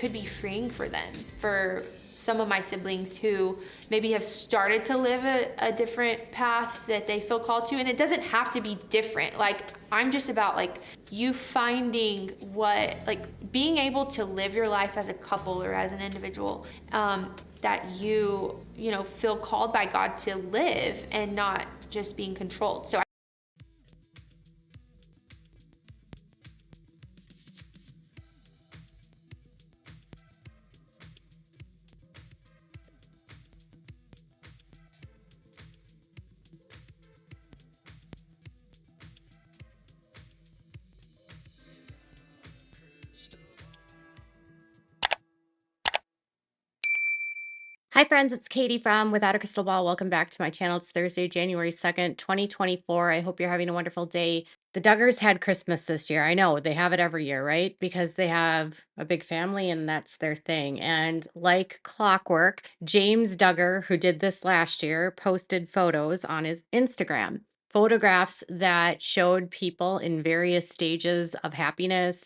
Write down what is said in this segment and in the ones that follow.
could be freeing for them, for some of my siblings who maybe have started to live a different path that they feel called to. And it doesn't have to be different. Like, I'm just about like you finding what, like being able to live your life as a couple or as an individual, that you know, feel called by God to live and not just being controlled. So Hi, friends. It's Katie from Without a Crystal Ball. Welcome back to my channel. It's Thursday, January 2nd, 2024. I hope you're having a wonderful day. The Duggars had Christmas this year. I know they have it every year, right? Because they have a big family and that's their thing. And like clockwork, James Duggar, who did this last year, posted photos on his Instagram. Photographs that showed people in various stages of happiness,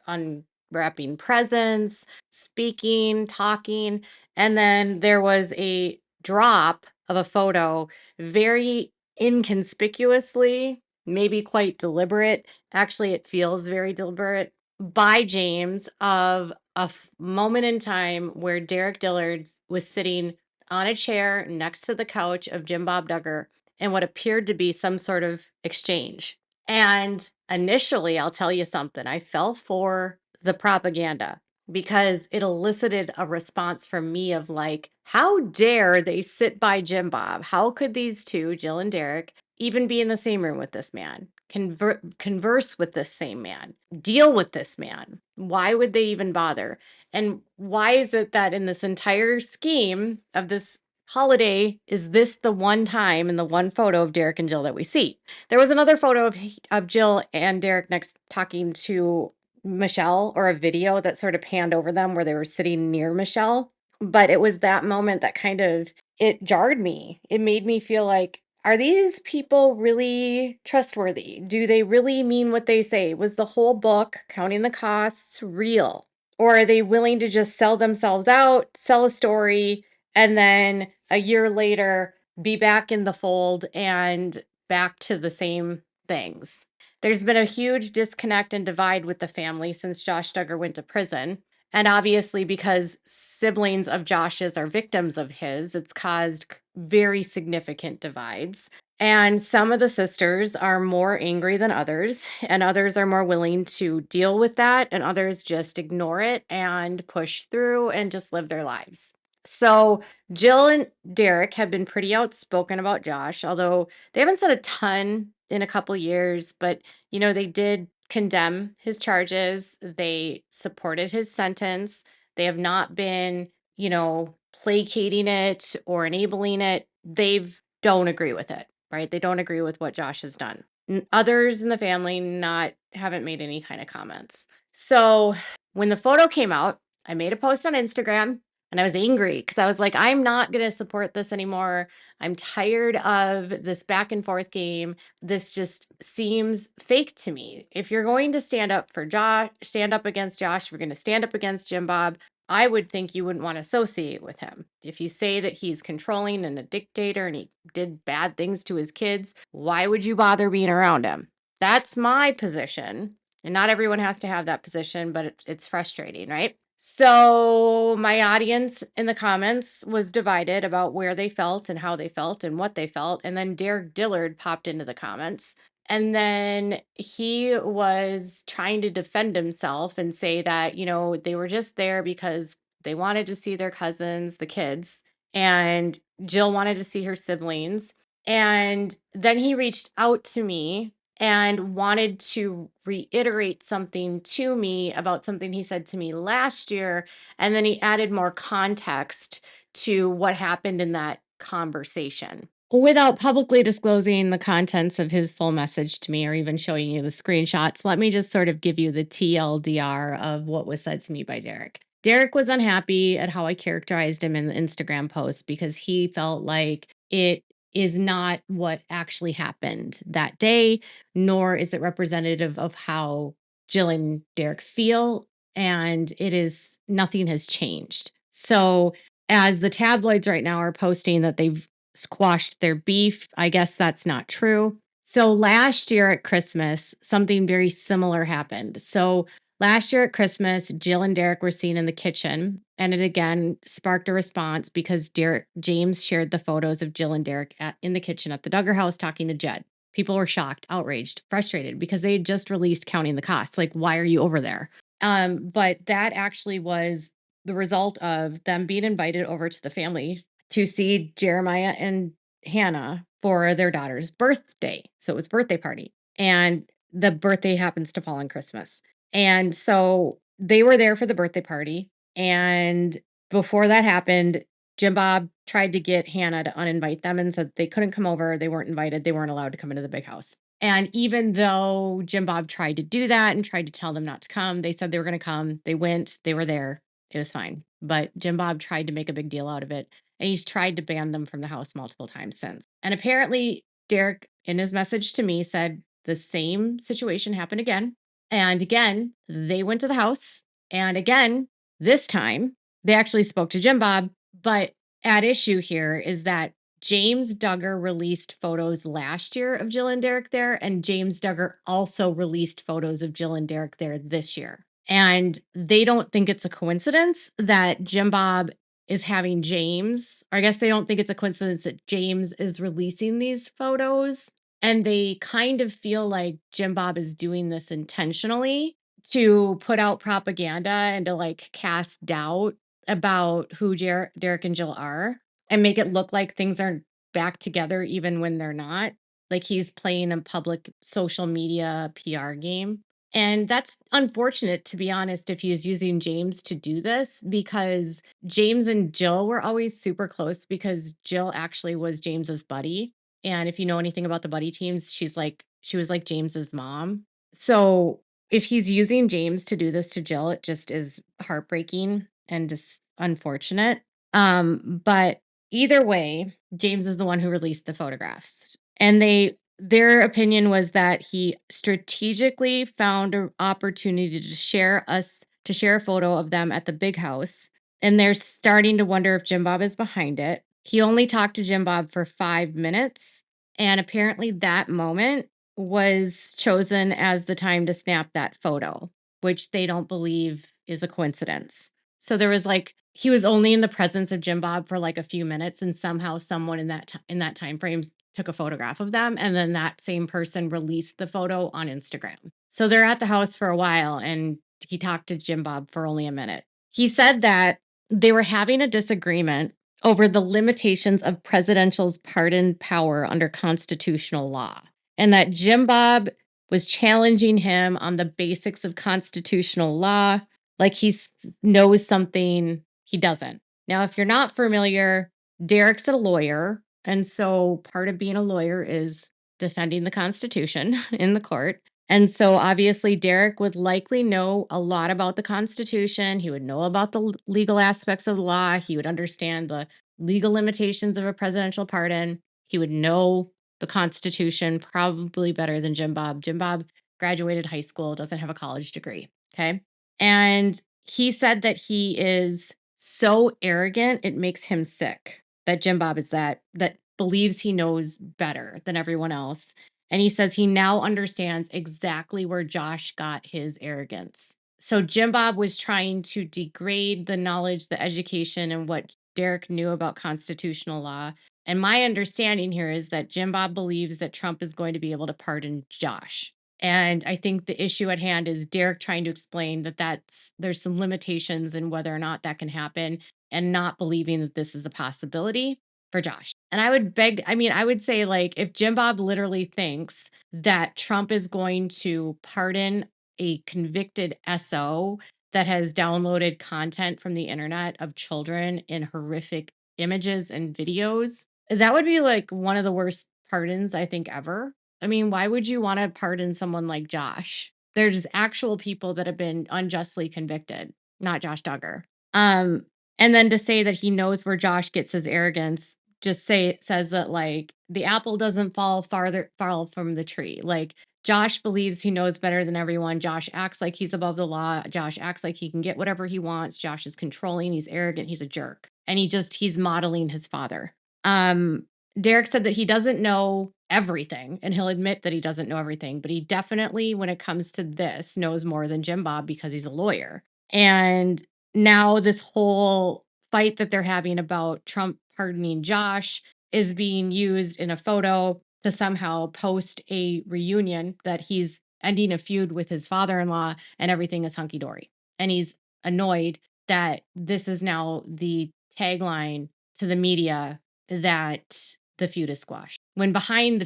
unwrapping presents, speaking, talking, and then there was a drop of a photo, very inconspicuously, maybe quite deliberate. Actually, it feels very deliberate by James of a moment in time where Derick Dillard was sitting on a chair next to the couch of Jim Bob Duggar in what appeared to be some sort of exchange. And initially, I'll tell you something, I fell for the propaganda because it elicited a response from me of like, how dare they sit by Jim Bob? How could these two, Jill and Derrick, even be in the same room with this man, converse with this same man, deal with this man? Why would they even bother? And why is it that in this entire scheme of this holiday, is this the one time and the one photo of Derrick and Jill that we see? There was another photo of Jill and Derrick next talking to Michelle, or a video that sort of panned over them where they were sitting near Michelle. But it was that moment that kind of it jarred me. It made me feel like, are these people really trustworthy? Do they really mean what they say? Was the whole book, counting the costs, real? Or are they willing to just sell themselves out, sell a story, and then a year later be back in the fold and back to the same things? There's been a huge disconnect and divide with the family since Josh Duggar went to prison. And obviously, because siblings of Josh's are victims of his, it's caused very significant divides. And some of the sisters are more angry than others, and others are more willing to deal with that, and others just ignore it and push through and just live their lives. So, Jill and Derrick have been pretty outspoken about Josh, although they haven't said a ton in a couple years, but they did condemn his charges. They supported his sentence. They have not been, placating it or enabling it. They don't agree with it, right? They don't agree with what Josh has done. Others in the family not haven't made any kind of comments. So when the photo came out, I made a post on Instagram and I was angry because I was like, I'm not going to support this anymore. I'm tired of this back and forth game. This just seems fake to me. If you're going to stand up for Josh, stand up against Josh, if you're going to stand up against Jim Bob, I would think you wouldn't want to associate with him. If you say that he's controlling and a dictator and he did bad things to his kids, why would you bother being around him? That's my position. And not everyone has to have that position, but it's frustrating, right? So my audience in the comments was divided about where they felt and how they felt and what they felt. And then Derick Dillard popped into the comments. And then he was trying to defend himself and say that, they were just there because they wanted to see their cousins, the kids, and Jill wanted to see her siblings. And then he reached out to me and wanted to reiterate something to me about something he said to me last year. And then he added more context to what happened in that conversation without publicly disclosing the contents of his full message to me or even showing you the screenshots. Let me just sort of give you the TLDR of what was said to me by Derrick. Derrick was unhappy at how I characterized him in the Instagram post because he felt like it is not what actually happened that day, nor is it representative of how Jill and Derrick feel. and nothing has changed. So, as the tabloids right now are posting that they've squashed their beef, I guess that's not true. So, last year at Christmas, something very similar happened. So, last year at Christmas, Jill and Derrick were seen in the kitchen, and it again sparked a response because James shared the photos of Jill and Derrick in the kitchen at the Duggar house talking to Jed. People were shocked, outraged, frustrated because they had just released Counting the Cost. Like, why are you over there? But that actually was the result of them being invited over to the family to see Jeremiah and Hannah for their daughter's birthday. So it was birthday party. And the birthday happens to fall on Christmas. And so they were there for the birthday party. And before that happened, Jim Bob tried to get Hannah to uninvite them and said they couldn't come over. They weren't invited. They weren't allowed to come into the big house. And even though Jim Bob tried to do that and tried to tell them not to come, they said they were going to come. They went, they were there. It was fine. But Jim Bob tried to make a big deal out of it. And he's tried to ban them from the house multiple times since. And apparently, Derrick, in his message to me, said the same situation happened again. And again, they went to the house. And again, this time, they actually spoke to Jim Bob. But at issue here is that James Duggar released photos last year of Jill and Derrick there, and James Duggar also released photos of Jill and Derrick there this year. And they don't think it's a coincidence that Jim Bob is having James, or I guess they don't think it's a coincidence that James is releasing these photos. And they kind of feel like Jim Bob is doing this intentionally to put out propaganda and to like cast doubt about who Derrick and Jill are and make it look like things aren't back together even when they're not. Like he's playing a public social media PR game. And that's unfortunate, to be honest, if he's using James to do this, because James and Jill were always super close because Jill actually was James's buddy. And if you know anything about the buddy teams, she was like James's mom. So if he's using James to do this to Jill, it just is heartbreaking and just unfortunate. But either way, James is the one who released the photographs. And their opinion was that he strategically found an opportunity to share a photo of them at the big house. And they're starting to wonder if Jim Bob is behind it. He only talked to Jim Bob for 5 minutes. And apparently that moment was chosen as the time to snap that photo, which they don't believe is a coincidence. So there was like he was only in the presence of Jim Bob for like a few minutes, and somehow someone in that time frame took a photograph of them, and then that same person released the photo on Instagram. So they're at the house for a while, and he talked to Jim Bob for only a minute. He said that they were having a disagreement over the limitations of presidential's pardon power under constitutional law, and that Jim Bob was challenging him on the basics of constitutional law, like knows something he doesn't. Now, if you're not familiar, Derrick's a lawyer, and so part of being a lawyer is defending the Constitution in the court. And so obviously Derrick would likely know a lot about the Constitution. He would know about the legal aspects of the law. He would understand the legal limitations of a presidential pardon. He would know the Constitution probably better than Jim Bob. Jim Bob graduated high school, doesn't have a college degree. Okay. And he said that he is so arrogant, it makes him sick. That Jim Bob is that believes he knows better than everyone else. And he says he now understands exactly where Josh got his arrogance. So Jim Bob was trying to degrade the knowledge, the education, and what Derrick knew about constitutional law. And my understanding here is that Jim Bob believes that Trump is going to be able to pardon Josh. And I think the issue at hand is Derrick trying to explain that there's some limitations in whether or not that can happen, and not believing that this is a possibility for Josh. And I would say, like, if Jim Bob literally thinks that Trump is going to pardon a convicted SO that has downloaded content from the internet of children in horrific images and videos, that would be like one of the worst pardons I think ever. I mean, why would you want to pardon someone like Josh? There's actual people that have been unjustly convicted, not Josh Duggar. And then to say that he knows where Josh gets his arrogance, says that like the apple doesn't fall far from the tree. Like Josh believes he knows better than everyone. Josh acts like he's above the law. Josh acts like he can get whatever he wants. Josh is controlling. He's arrogant. He's a jerk. And he's modeling his father. Um, Derrick said that he doesn't know everything, and he'll admit that he doesn't know everything, but he definitely, when it comes to this, knows more than Jim Bob because he's a lawyer. And now this whole fight that they're having about Trump pardoning Josh is being used in a photo to somehow post a reunion that he's ending a feud with his father-in-law and everything is hunky dory. And he's annoyed that this is now the tagline to the media that the feud is squashed. When behind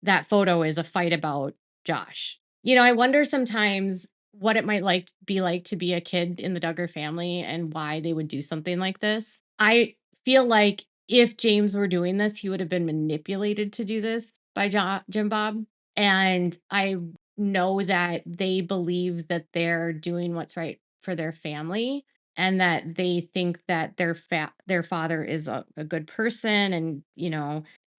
that photo is a fight about Josh. I wonder sometimes what it might be like to be a kid in the Duggar family and why they would do something like this. I feel like if James were doing this, he would have been manipulated to do this by Jim Bob. And I know that they believe that they're doing what's right for their family and that they think that their father is a good person. And,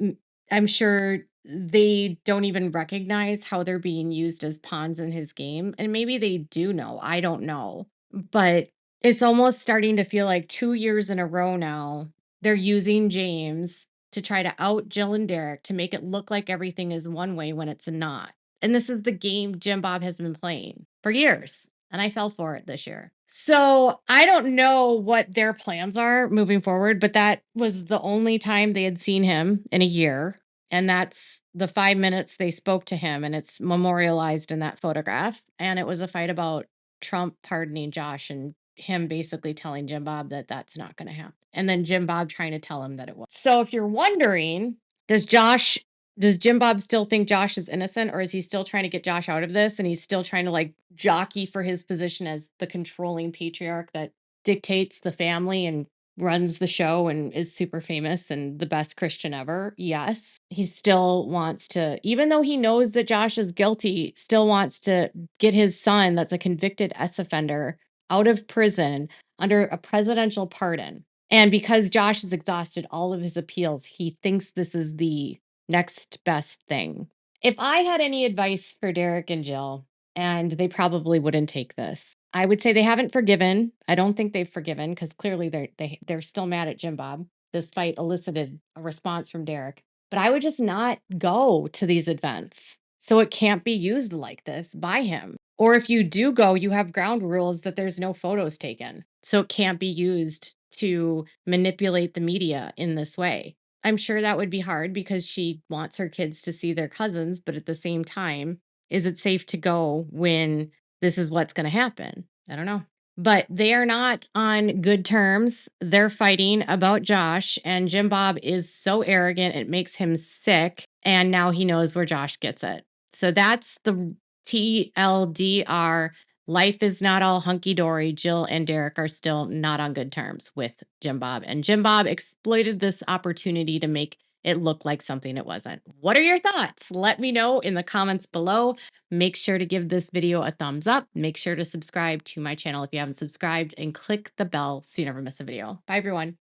m- I'm sure they don't even recognize how they're being used as pawns in his game. And maybe they do know. I don't know. But it's almost starting to feel like 2 years in a row now they're using James to try to out Jill and Derrick to make it look like everything is one way when it's not. And this is the game Jim Bob has been playing for years. And I fell for it this year. So I don't know what their plans are moving forward, but that was the only time they had seen him in a year. And that's the 5 minutes they spoke to him. And it's memorialized in that photograph. And it was a fight about Trump pardoning Josh and him basically telling Jim Bob that that's not going to happen. And then Jim Bob trying to tell him that it was. So if you're wondering, does Josh does Jim Bob still think Josh is innocent, or is he still trying to get Josh out of this and he's still trying to like jockey for his position as the controlling patriarch that dictates the family and runs the show and is super famous and the best Christian ever? Yes. He still wants to, even though he knows that Josh is guilty, still wants to get his son, that's a convicted S offender, out of prison under a presidential pardon. And because Josh has exhausted all of his appeals, he thinks this is the next best thing. If I had any advice for Derrick and Jill, and they probably wouldn't take this, I would say they haven't forgiven. I don't think they've forgiven because clearly they're still mad at Jim Bob. This fight elicited a response from Derrick. But I would just not go to these events. So it can't be used like this by him. Or if you do go, you have ground rules that there's no photos taken. So it can't be used to manipulate the media in this way. I'm sure that would be hard because she wants her kids to see their cousins, but at the same time, is it safe to go when this is what's going to happen? I don't know. But they are not on good terms. They're fighting about Josh, and Jim Bob is so arrogant, it makes him sick. And now he knows where Josh gets it. So that's the TLDR. Life is not all hunky dory. Jill and Derrick are still not on good terms with Jim Bob. And Jim Bob exploited this opportunity to make it look like something it wasn't. What are your thoughts? Let me know in the comments below. Make sure to give this video a thumbs up. Make sure to subscribe to my channel if you haven't subscribed and click the bell so you never miss a video. Bye, everyone.